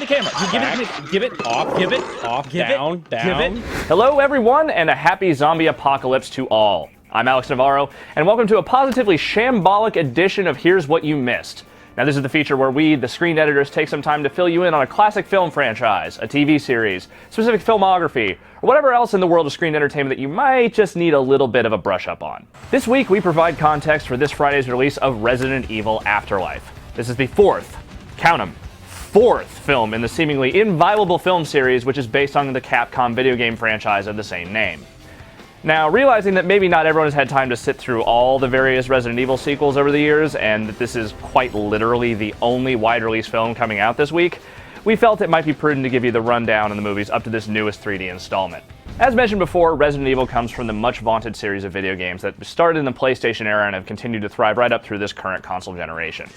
camera. You give it to me. Give it off. Give it off. Down. Give it. Hello, everyone, and a happy zombie apocalypse to all. I'm Alex Navarro, and welcome to a positively shambolic edition of Here's What You Missed. Now, this is the feature where we, the screen editors, take some time to fill you in on a classic film franchise, a TV series, specific filmography, or whatever else in the world of screen entertainment that you might just need a little bit of a brush up on. This week, we provide context for this Friday's release of Resident Evil Afterlife. This is the fourth film in the seemingly inviolable film series, which is based on the Capcom video game franchise of the same name. Now, realizing that maybe not everyone has had time to sit through all the various Resident Evil sequels over the years, and that this is quite literally the only wide-release film coming out this week, we felt it might be prudent to give you the rundown on the movies up to this newest 3D installment. As mentioned before, Resident Evil comes from the much-vaunted series of video games that started in the PlayStation era and have continued to thrive right up through this current console generation.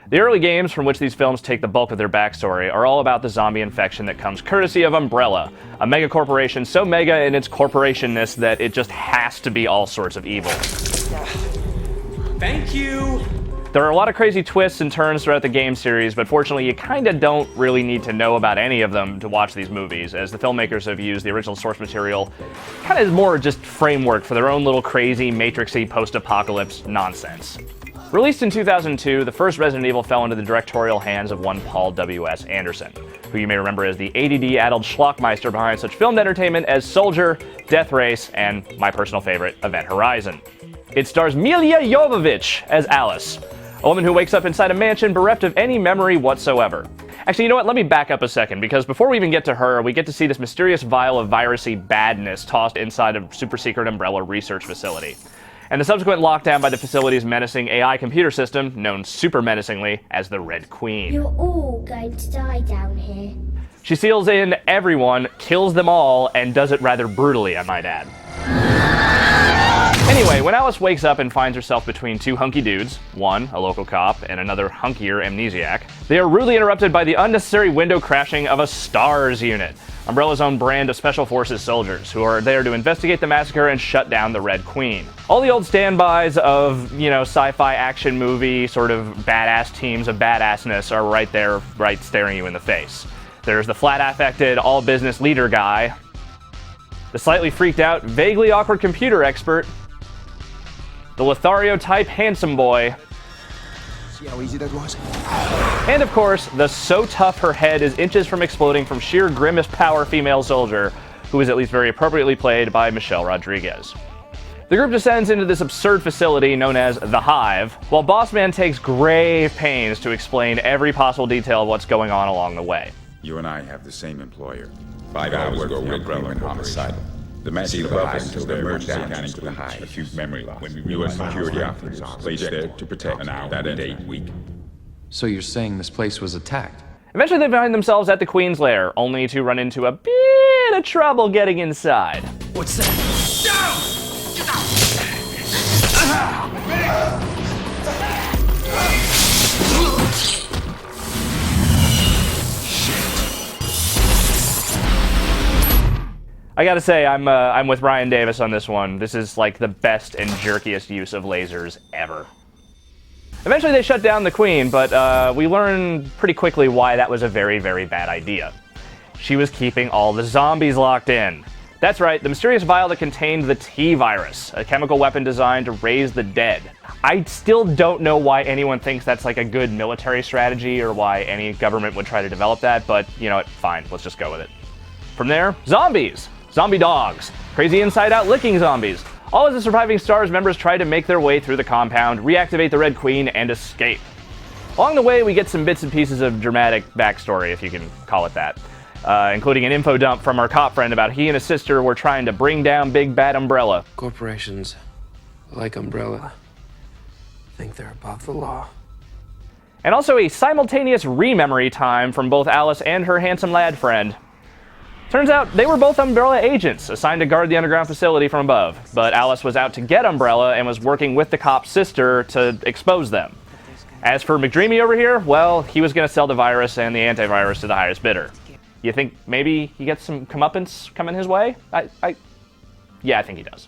The early games from which these films take the bulk of their backstory are all about the zombie infection that comes courtesy of Umbrella, a mega corporation so mega in its corporationness that it just has to be all sorts of evil. Thank you! There are a lot of crazy twists and turns throughout the game series, but fortunately you kinda don't really need to know about any of them to watch these movies, as the filmmakers have used the original source material kinda as more just framework for their own little crazy, matrixy, post-apocalypse nonsense. Released in 2002, the first Resident Evil fell into the directorial hands of one Paul W.S. Anderson, who you may remember as the ADD-addled schlockmeister behind such filmed entertainment as Soldier, Death Race, and my personal favorite, Event Horizon. It stars Milla Jovovich as Alice, a woman who wakes up inside a mansion bereft of any memory whatsoever. Actually, you know what? Let me back up a second, because before we even get to her, we get to see this mysterious vial of virusy badness tossed inside a super-secret Umbrella research facility, and the subsequent lockdown by the facility's menacing AI computer system, known super menacingly as the Red Queen. You're all going to die down here. She seals in everyone, kills them all, and does it rather brutally, I might add. Anyway, when Alice wakes up and finds herself between two hunky dudes, one a local cop and another hunkier amnesiac, they are rudely interrupted by the unnecessary window crashing of a STARS unit, Umbrella's own brand of Special Forces soldiers, who are there to investigate the massacre and shut down the Red Queen. All the old standbys of, sci-fi action movie sort of badass teams of badassness are right there, right staring you in the face. There's the flat-affected, all-business leader guy, the slightly freaked out, vaguely awkward computer expert, the Lothario-type handsome boy, See how easy that was? and of course, the so tough her head is inches from exploding from sheer grimmest power female soldier, who is at least very appropriately played by Michelle Rodriguez. The group descends into this absurd facility known as The Hive, while Bossman takes grave pains to explain every possible detail of what's going on along the way. You and I have the same employer. 5 hours ago, Red Queen homicidal. The message above us until the emergency accounting to the Hive. Acute memory loss. U.S. security officers placed there to protect an hour that day week. So you're saying this place was attacked? Eventually they find themselves at the Queen's lair, only to run into a bit of trouble getting inside. What's that? I gotta say, I'm with Ryan Davis on this one. This is like the best and jerkiest use of lasers ever. Eventually they shut down the Queen, but we learn pretty quickly why that was a very, very bad idea. She was keeping all the zombies locked in. That's right, the mysterious vial that contained the T-virus, a chemical weapon designed to raise the dead. I still don't know why anyone thinks that's like a good military strategy or why any government would try to develop that, but you know what, fine, let's just go with it. From there, zombies! Zombie dogs, crazy inside-out licking zombies. All of the surviving STARS members try to make their way through the compound, reactivate the Red Queen, and escape. Along the way, we get some bits and pieces of dramatic backstory, if you can call it that, including an info dump from our cop friend about he and his sister were trying to bring down Big Bad Umbrella. Corporations, like Umbrella, think they're above the law. And also a simultaneous re-memory time from both Alice and her handsome lad friend. Turns out they were both Umbrella agents, assigned to guard the underground facility from above, but Alice was out to get Umbrella and was working with the cop's sister to expose them. As for McDreamy over here, well, he was going to sell the virus and the antivirus to the highest bidder. You think maybe he gets some comeuppance coming his way? Yeah, I think he does.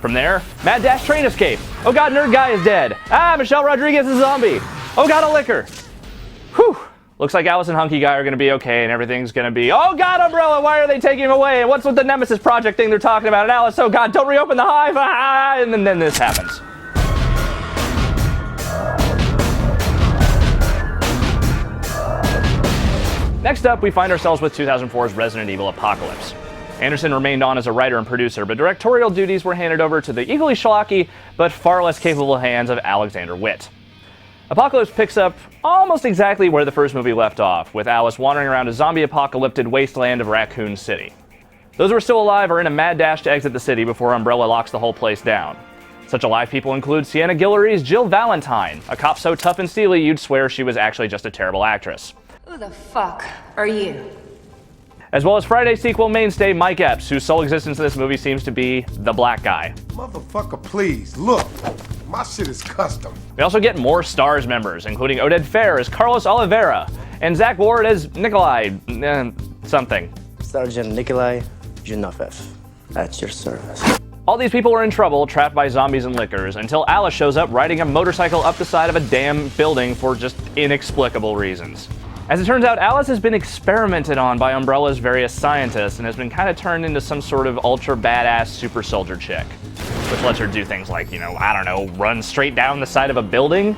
From there, Mad Dash train escape. Oh god, Nerd Guy is dead. Ah, Michelle Rodriguez is a zombie. Oh god, a liquor! Whew! Looks like Alice and Hunky Guy are gonna be okay, and everything's gonna be, oh god, Umbrella, why are they taking him away? And what's with the Nemesis Project thing they're talking about? And Alice, oh god, don't reopen the hive! Ah! And then this happens. Next up, we find ourselves with 2004's Resident Evil Apocalypse. Anderson remained on as a writer and producer, but directorial duties were handed over to the equally schlocky, but far less capable hands of Alexander Witt. Apocalypse picks up almost exactly where the first movie left off, with Alice wandering around a zombie-apocalyptic wasteland of Raccoon City. Those who are still alive are in a mad dash to exit the city before Umbrella locks the whole place down. Such alive people include Sienna Guillory's Jill Valentine, a cop so tough and steely you'd swear she was actually just a terrible actress. Who the fuck are you? As well as Friday sequel mainstay Mike Epps, whose sole existence in this movie seems to be the black guy. Motherfucker, please, look. My shit is custom. We also get more STARS members, including Oded Fehr as Carlos Oliveira, and Zach Ward as Nikolai, something. Sergeant Nikolai Zhinofev, at your service. All these people are in trouble, trapped by zombies and liquors, until Alice shows up riding a motorcycle up the side of a damn building for just inexplicable reasons. As it turns out, Alice has been experimented on by Umbrella's various scientists and has been kind of turned into some sort of ultra badass super soldier chick, which lets her do things like, I don't know, run straight down the side of a building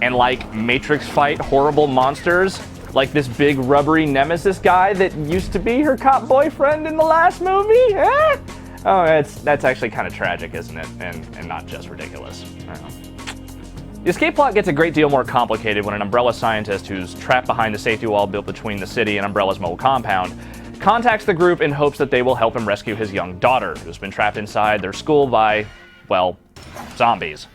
and like Matrix fight horrible monsters, like this big rubbery nemesis guy that used to be her cop boyfriend in the last movie. Eh? Oh, that's actually kind of tragic, isn't it? And not just ridiculous. I don't know. The escape plot gets a great deal more complicated when an Umbrella scientist who's trapped behind the safety wall built between the city and Umbrella's mobile compound contacts the group in hopes that they will help him rescue his young daughter, who's been trapped inside their school by, well, zombies.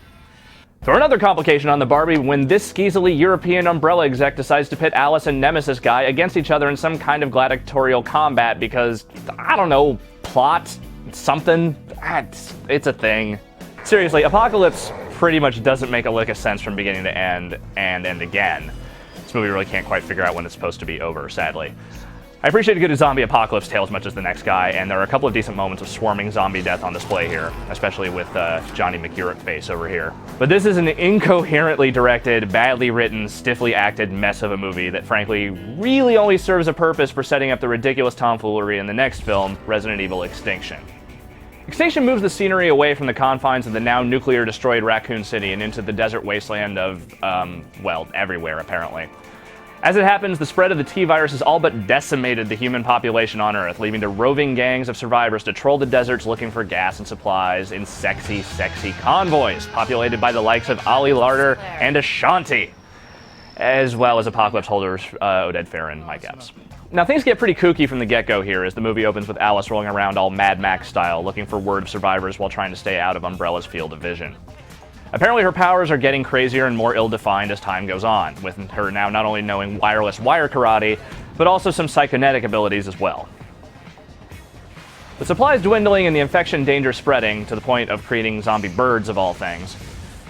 Throw another complication on the Barbie when this skeezily European Umbrella exec decides to pit Alice and Nemesis Guy against each other in some kind of gladiatorial combat because, I don't know, plot, something, it's a thing. Seriously, Apocalypse pretty much doesn't make a lick of sense from beginning to end, and end again. This movie really can't quite figure out when it's supposed to be over, sadly. I appreciate a good zombie apocalypse tale as much as the next guy, and there are a couple of decent moments of swarming zombie death on display here, especially with Johnny McEurick face over here. But this is an incoherently directed, badly written, stiffly acted mess of a movie that frankly really only serves a purpose for setting up the ridiculous tomfoolery in the next film, Resident Evil Extinction. Extinction moves the scenery away from the confines of the now nuclear-destroyed Raccoon City and into the desert wasteland of, well, everywhere, apparently. As it happens, the spread of the T-virus has all but decimated the human population on Earth, leaving to roving gangs of survivors to troll the deserts looking for gas and supplies in sexy, sexy convoys, populated by the likes of Ollie Larder and Ashanti, as well as Apocalypse holders Oded Fehr and Mike Epps. Now, things get pretty kooky from the get-go here as the movie opens with Alice rolling around all Mad Max style, looking for word of survivors while trying to stay out of Umbrella's field of vision. Apparently her powers are getting crazier and more ill-defined as time goes on, with her now not only knowing wireless wire karate, but also some psychonetic abilities as well. With supplies dwindling and the infection danger spreading to the point of creating zombie birds of all things,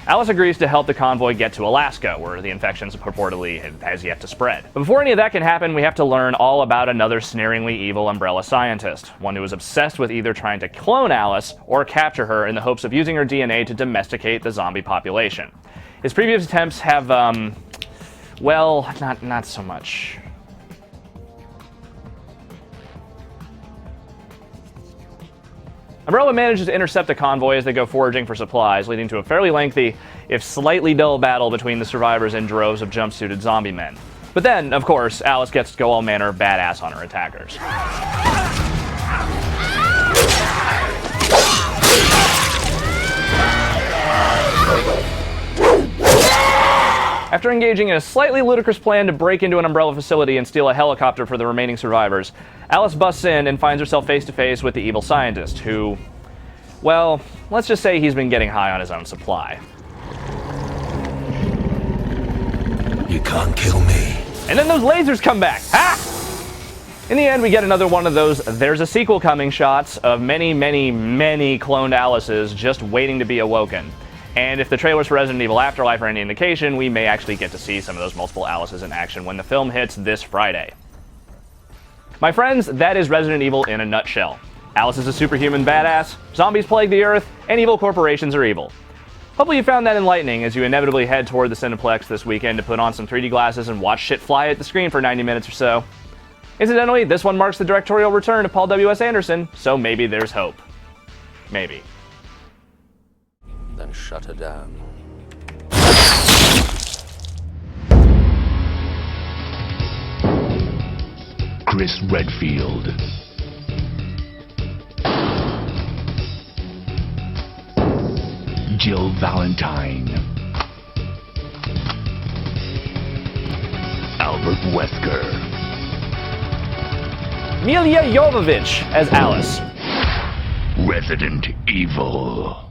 Alice agrees to help the convoy get to Alaska, where the infection purportedly has yet to spread. But before any of that can happen, we have to learn all about another sneeringly evil Umbrella scientist, one who is obsessed with either trying to clone Alice or capture her in the hopes of using her DNA to domesticate the zombie population. His previous attempts have, well, not so much. Umbrella manages to intercept the convoy as they go foraging for supplies, leading to a fairly lengthy, if slightly dull battle between the survivors and droves of jumpsuited zombie men. But then, of course, Alice gets to go all manner of badass on her attackers. After engaging in a slightly ludicrous plan to break into an Umbrella facility and steal a helicopter for the remaining survivors, Alice busts in and finds herself face-to-face with the evil scientist, who, well, let's just say he's been getting high on his own supply. You can't kill me. And then those lasers come back! Ha! In the end, we get another one of those "there's a sequel coming" shots of many, many, many cloned Alices just waiting to be awoken. And if the trailers for Resident Evil Afterlife are any indication, we may actually get to see some of those multiple Alices in action when the film hits this Friday. My friends, that is Resident Evil in a nutshell. Alice is a superhuman badass, zombies plague the earth, and evil corporations are evil. Hopefully you found that enlightening as you inevitably head toward the Cineplex this weekend to put on some 3D glasses and watch shit fly at the screen for 90 minutes or so. Incidentally, this one marks the directorial return of Paul W.S. Anderson, so maybe there's hope. Maybe. Then shut her down. Chris Redfield. Jill Valentine. Albert Wesker. Milla Jovovich as Alice. Resident Evil.